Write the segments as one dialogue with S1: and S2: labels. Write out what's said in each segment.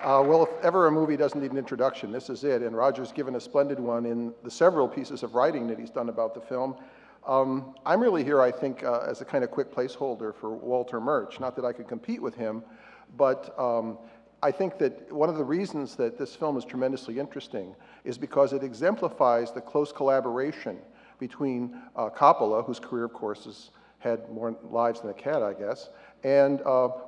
S1: Well, if ever a movie doesn't need an introduction, this is it. And Roger's given a splendid one in the several pieces of writing that he's done about the film. I'm really here, I think, as a kind of quick placeholder for Walter Murch. Not that I could compete with him, but I think that one of the reasons that this film is tremendously interesting is because it exemplifies the close collaboration between Coppola, whose career, of course, has had more lives than a cat, I guess, and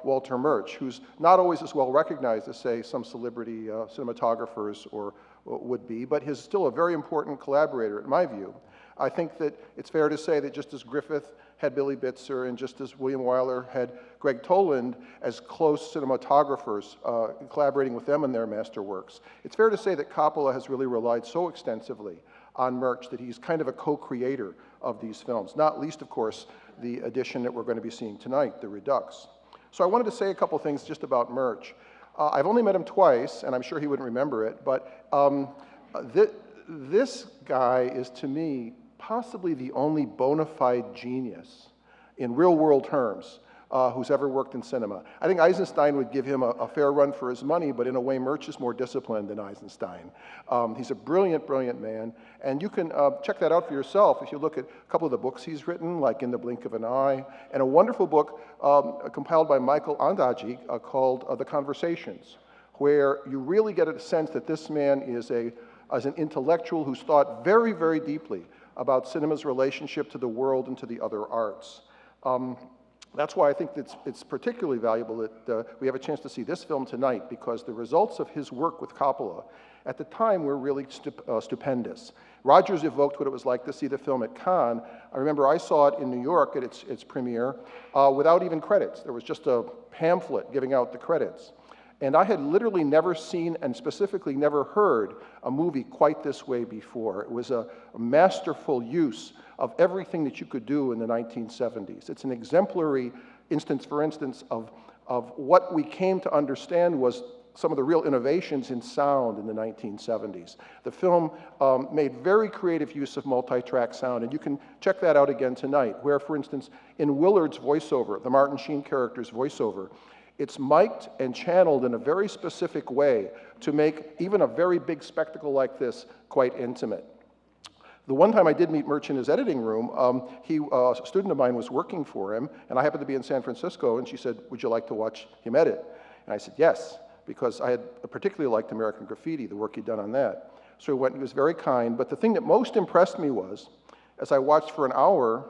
S1: Walter Murch, who's not always as well recognized as, say, some celebrity cinematographers or would be, but he's still a very important collaborator, in my view. I think that it's fair to say that just as Griffith had Billy Bitzer and just as William Wyler had Greg Toland as close cinematographers, collaborating with them in their masterworks, it's fair to say that Coppola has really relied so extensively on Murch that he's kind of a co-creator of these films, not least, of course, the edition that we're going to be seeing tonight, the Redux. So I wanted to say a couple things just about Murch. I've only met him twice, and I'm sure he wouldn't remember it, but this guy is, to me, possibly the only bona fide genius in real-world terms who's ever worked in cinema. I think Eisenstein would give him a fair run for his money, but in a way, Murch is more disciplined than Eisenstein. He's a brilliant, brilliant man, and you can check that out for yourself if you look at a couple of the books he's written, like In the Blink of an Eye, and a wonderful book compiled by Michael Ondaatje called The Conversations, where you really get a sense that this man is an intellectual who's thought very, very deeply about cinema's relationship to the world and to the other arts. That's why I think that it's particularly valuable that we have a chance to see this film tonight, because the results of his work with Coppola at the time were really stupendous. Rogers evoked what it was like to see the film at Cannes. I remember I saw it in New York at its premiere without even credits. There was just a pamphlet giving out the credits. And I had literally never seen, and specifically never heard, a movie quite this way before. It was a masterful use of everything that you could do in the 1970s. It's an exemplary instance, for instance, of what we came to understand was some of the real innovations in sound in the 1970s. The film made very creative use of multi-track sound, and you can check that out again tonight, where, for instance, in Willard's voiceover, the Martin Sheen character's voiceover, it's mic'd and channeled in a very specific way to make even a very big spectacle like this quite intimate. The one time I did meet Murch in his editing room, a student of mine was working for him, and I happened to be in San Francisco, and she said, "Would you like to watch him edit?" And I said, "Yes," because I had particularly liked American Graffiti, the work he'd done on that. So he went, he was very kind, but the thing that most impressed me was, as I watched for an hour,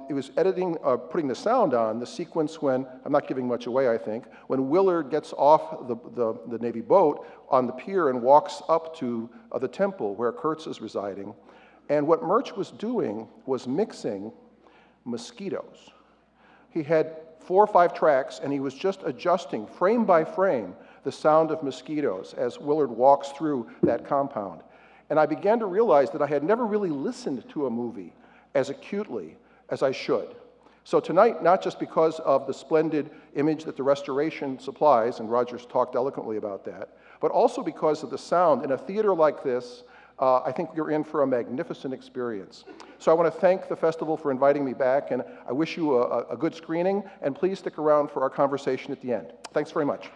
S1: it was editing, putting the sound on, the sequence when, I'm not giving much away, I think, when Willard gets off the Navy boat on the pier and walks up to the temple where Kurtz is residing. And what Murch was doing was mixing mosquitoes. He had 4 or 5 tracks, and he was just adjusting, frame by frame, the sound of mosquitoes as Willard walks through that compound. And I began to realize that I had never really listened to a movie as acutely as I should. So tonight, not just because of the splendid image that the restoration supplies, and Rogers talked eloquently about that, but also because of the sound. In a theater like this, I think you're in for a magnificent experience. So I want to thank the festival for inviting me back, and I wish you a good screening, and please stick around for our conversation at the end. Thanks very much.